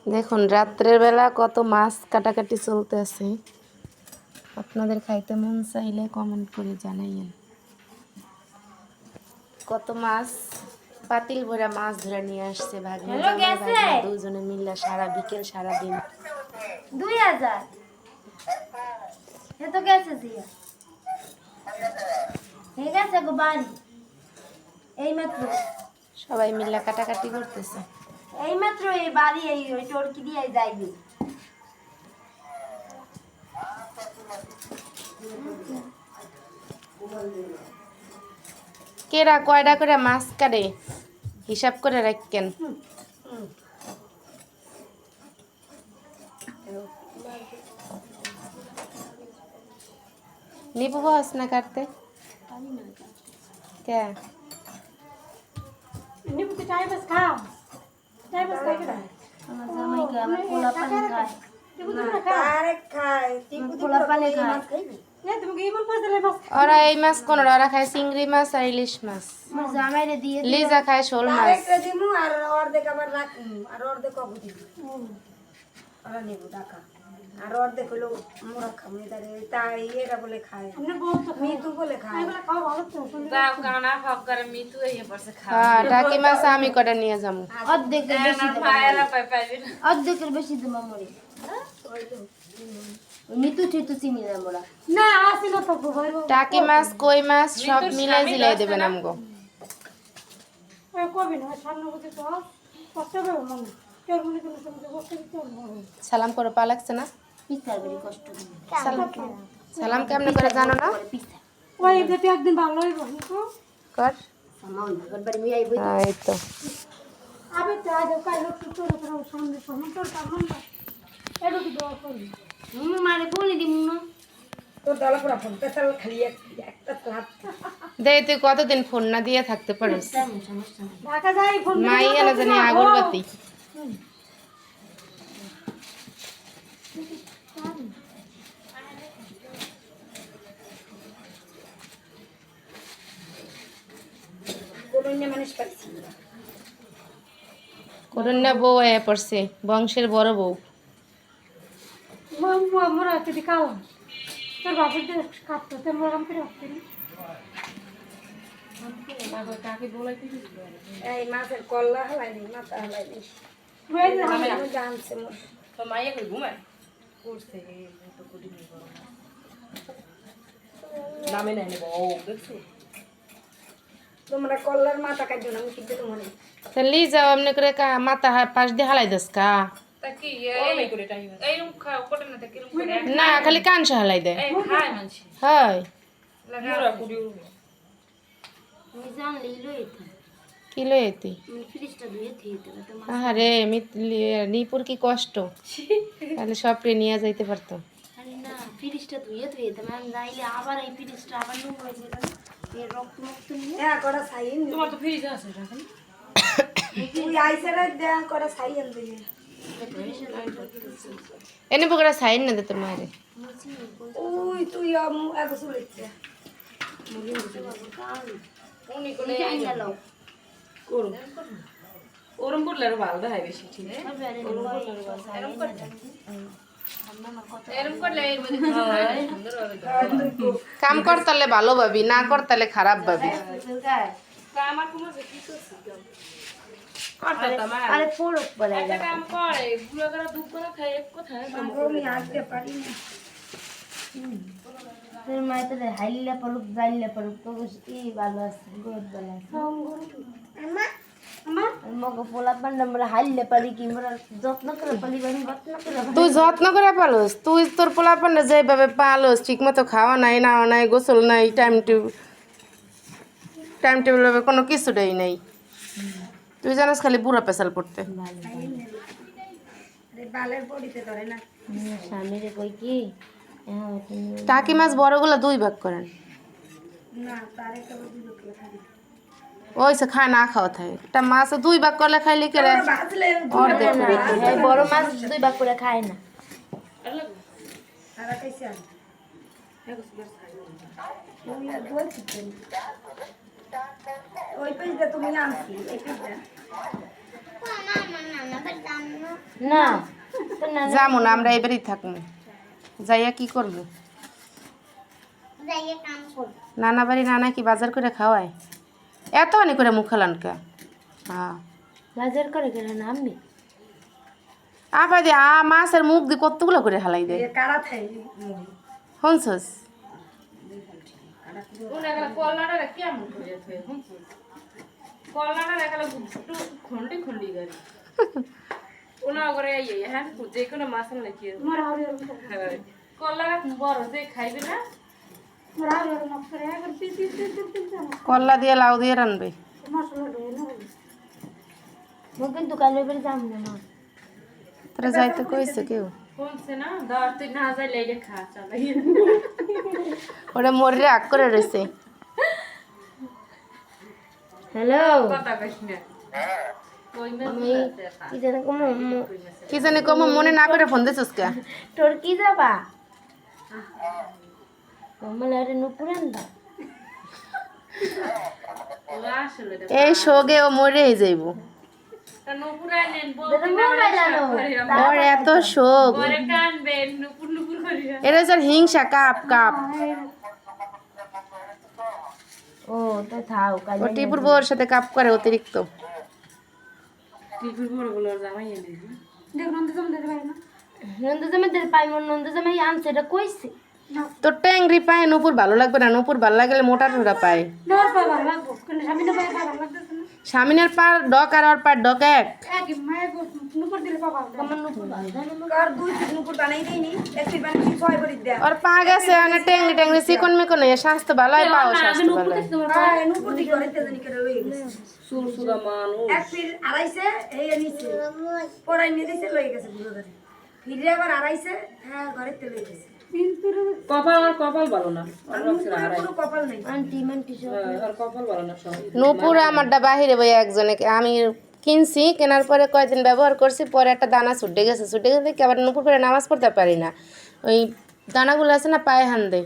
দেখুন রাত্রের বেলা কত মাছ কাটাকাটি চলতেছে। আপনাদের খাইতে মন চাইলে কমেন্ট করে জানাইয়েন। কত মাছ পাতিল ভরা মাছ ধরে নিয়ে আসছে ভাগ্নে জামাই ভাগ্নে দুজনে মিলে সারা বিকেল সারা দিন। 2000 এ তো গেছে দিয়া এই গেছে গো বাড়ি এই মাত্র সবাই মিলে কাটাকাটি করতেছে। এই মাত্র এই বাড়ি এই ওই টরকি দিয়ে যাইবে। কেরা কয়টা করে মাছ কাটে হিসাব করে রাখেন। নিবু বস না কাটতে কে নিবু তো চাই বাস খাও চাই বাস খাই কেডা আমার জামাই কে আমার পোলা পানি খায় না তারে খায় টিপু পোলা পানি খায় না তুমি কি বল পাছলে মাছ ওরা এই মাছ কোন ওরা খায় চিংড়ি মাছ আর ইলিশ মাছ। আমার জামাই রে দিয়ে লিজা খায় শোল মাছ। একটা দিমু আর অর্ধেক আবার রাখমু আর অর্ধেক কবু দিমু আর নেবু টাকা আর অর্ধেক হলো মোরা খামু তারে তাই এরা বলে খায় আপনি বল তো মিতু বলে খায় বলে খাও ভালো তো দাও কানা হক করে মিতু এই পড়ছে খা হ্যাঁ টাকি মাছ আমি কটা নিয়ে যাবো। অর্ধেকের বেশি দেব পায়রা পাইবে না অর্ধেকের বেশি দেব মরি মিতু ঠিতু চিনি না মোরা না আসিল তো ভাই টাকি মাছ কই মাছ সব মিলাই জিলাই দেবেন আমগো। এ কবি না সামনে বসে তো কষ্ট হবে মনে কেউ মনে করে সঙ্গে বসে দিতে হবে সালাম করো পা লাগছে না? পিছার বেরি কষ্ট সালাম সালাম কেমনে করে জানো না? পিছা ওই যেতে একদিন ভালো হইব তো কর সামাল গড়বাড়ি মিয়া আইবই এই তো আবে তা যে কাই লোক তো তোর সামনে সামনে তোর সামনে এডো কি দোয়া করবি মুমু মারে বলি দিমু না তোর দালা পুরা ফোন পেছাল খালি একটা হাত দে তুই কতদিন ফোন না দিয়ে থাকতে পারিস? সমস্যা নাই ঢাকা যাই ফোন মাই এনে জানি আগরবাতি কোন মানুষ পাচ্ছি করুণা বউ এ পড়ছে বংশের বড় বউ। মাম্মা মোরা যদি কালা তোর বাপের দিয়ে কাটতো তো মোরা কাম করে আসতে এই মাছের কল্লা হালাই নি মাথা হালাই নি ওই যে আমি জানছে মোর তো মাইয়া কই ঘুমায় করছে তো কুড়ি নি বড় নামে নাই নেব ও দেখছো তোমরা কল্লার মাথা কাটছো না আমি কিন্তু মনে তাহলে যাও এমনি করে মাথা পাশ দিয়ে হালাই দাস কা তা কি এই করে টাইম এইরকম খাও কোটে না কিরকম করে না খালি কানসা হালাই দেয়। এই খায় মানছি হয় লাগা কুড়ি আমি জানলেই লইতা কি লইতি আমি ফ্রিজটা ধুয়ে থিতে তো আরে নিপুর কি কষ্ট তাহলে সবকে নিয়ে যাইতে পারতো। আরে না ফ্রিজটা ধুয়ে থিতে আমি যাইলে আবার এই ফ্রিজটা আবার নোংরা হয়ে যাবে এই রক্ত মুক্ত নিয়ে হ্যাঁ করা সাইন তোমার তো ফ্রিজ আছে এখন তুই আইসারে দেয়া করা সাইন দিয়ে এনে বকরা সাইন না দে তোর মায়ের। ওই তুই আগে শুলেছে উনি কোনে এই গেল করু ওরম করলে আর ভালো দেখায় বেশি ঠিক আছে এরকম করলে এর মধ্যে সুন্দর হবে কাম কর তাহলে ভালো ভাবি না কর তাহলে খারাপ ভাবি। আমার কোন কি করছি করতে তোমার আরে পোড়ক বলে একটা কাম করে বুড়া করে দুধ করে খায় এক কথা আমি আসতে পারি না তোর মাই তো হাইলিলা পড়ুক জাইলিলা পড়ুক তো কি ভালো আছে বহুত ভালো আছে মগো পোলা পান্ডা মোরা হাইলিলা পারি কি মোরা যত্ন করে পালি বানি যত্ন করে তুই যত্ন করে পালোস তুই তোর পোলাপান যেভাবে পালোস ঠিক মতো খাওয়া নাই নাওয়া নাই গোসল নাই টাইম টেবিল ভাবে কোনো কিছুটাই নেই। তুই জানিস খালি বুড়া পেশাল পড়তে। আরে বালের বডিতে ধরে না স্বামীরে কই কি টাকি মাছ বড়গুলো দুই ভাগ করেন না তারে কেবল দুটো করে খাবি ওই সে খায় না খাওয়া থাকে একটা মাছ দুই ভাগ করলে খাইলে কে রে বাজলে অর্ধেক এই বড় মাছ দুই ভাগ করে খায় না আর কইছে ওই পেজটা তুমি আনছি এই পেজটা না তো না যাবো না, আমরা এবারই থাকবো। যাইয়া কি করবো? যাইয়ে কাম করব নানা বাড়ি নানা কি বাজার করে খাওয়ায়? এত অনেক করে মুখ খালান কে? হ্যাঁ বাজার করে গেল না আমি আপা দি মাছের মুখ দিয়ে কতগুলো করে হালাই দেয়, কারা থাই মুড়ি শুনছস? ওনাগুলা কলাটা কেমন করে থয়ে হুনছো কলাটা একালা একটু খন্ডি খন্ডি গাড়ি ওনা করে এই হ্যাঁ যে কোনো মাছ নাকি মোরা হরে কলাটা বড় যে খাইবে না মোরা হরে মাছ করে একবার পিস পিস পিস পিস কল্লা দিয়ে লাউ দিয়ে রানবে। মশলা দিয়ে না মো কিন্তু কাল এবারে যাম না তোরা যাইতে কইছে কেউ? শুনছে না দর তুই না যাই লেগে খা চালাই ওরা মরে রাগ করে রয়েছে। হ্যালো কথা কইস না কই মে কি জানি কম কি জানি কম মনে না করে ফোন দিছিস কে? তোর কি যাবা কমলা রে নুপুরান দা ওলা আসলে এই শোকে ও মরে যাইব। তা নুপুরাই নেন দাদা মোবাইল আনো ওর এত শোক, পরে কানবে নুপুর নুপুর করিয়া এটা যার হিংসা কাপ কাপ। ও তো থাও কাল ও টিপুর বউর সাথে কাপ করে অতিরিক্ত। টিপুর বড় বড় জামাই এনে নন্দ জামাইদের পাই মন নন্দ জামাই আনছে এটা কইছে তোর ট্যাংরি পায় নুপুর ভালো লাগবে না, নুপুর ভালো লাগলে মোটা টোটা পায়। নর পাই ভালো লাগবো কিন্তু স্বামী না পাই ভালো লাগতেছে না স্বামীনের পার ডক আর ওর পার ডক এক। কি মায়ের নুপুর দিলে পাবা আমার নুপুর ভালো জানো কার দুই তিন নুপুর বানাই দেইনি একটি বানাই ছয় করে দেয়া ওর পা গেছে মানে ট্যাংরি ট্যাংরি চিকন মিকন হয়ে স্বাস্থ্য ভালো হয়, পাও স্বাস্থ্য ভালো হয়। হ্যাঁ নুপুর দি করে তেজানি করে রয়ে গেছে সুরসুরা মানুষ এক ফির আড়াইছে এই নিছে পড়াই নিয়ে দিছে লয়ে গেছে বুড়ো ধরে ফিরে আবার আড়াইছে হ্যাঁ ঘরে তে লয়ে গেছে কপাল ভালো না আর নুপুরের কোনো কপাল নাই আন্টি মান্টি সব আর কপাল ভালো না সব নুপুর আমারটা বাহিরে বই একজনে আমি কিনছি, কেনার পরে কয়েকদিন ব্যবহার করছি, পরে একটা দানা ছুটে গেছে, ছুটে গেছে কি আবার নুপুর করে নামাজ পড়তে পারি না। ওই দানাগুলো আছে না পায়ে হান দেয়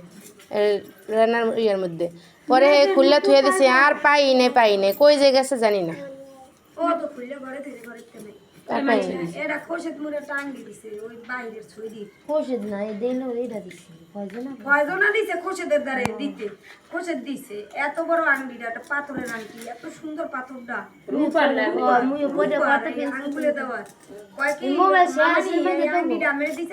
রান্নার ইয়ের মধ্যে, পরে খুললে থুয়ে দিছি আর পাই নেই কই যে গেছে জানি না। ও তো খুললে ঘরে থেকে ঘরে তে নাই আর পাই নাই। এটা খোসেত মুড়ে টাঙ্গি দিছে ওই বাইরের ছুই দি কোষে না এই দিন এইটা দিছি কয়জন না ফয়জনা দিছে খোসেদের দ্বারে দিতে খোসেদ দিছে এত বড় আংটিটা একটা পাথরের আংটি এত সুন্দর পাথরটা রূপার না মুই পড়ে কত আঙ্গুলে দেওয়া কয় কি মোবাইল শেয়ার আংটিটা মেরে দিছে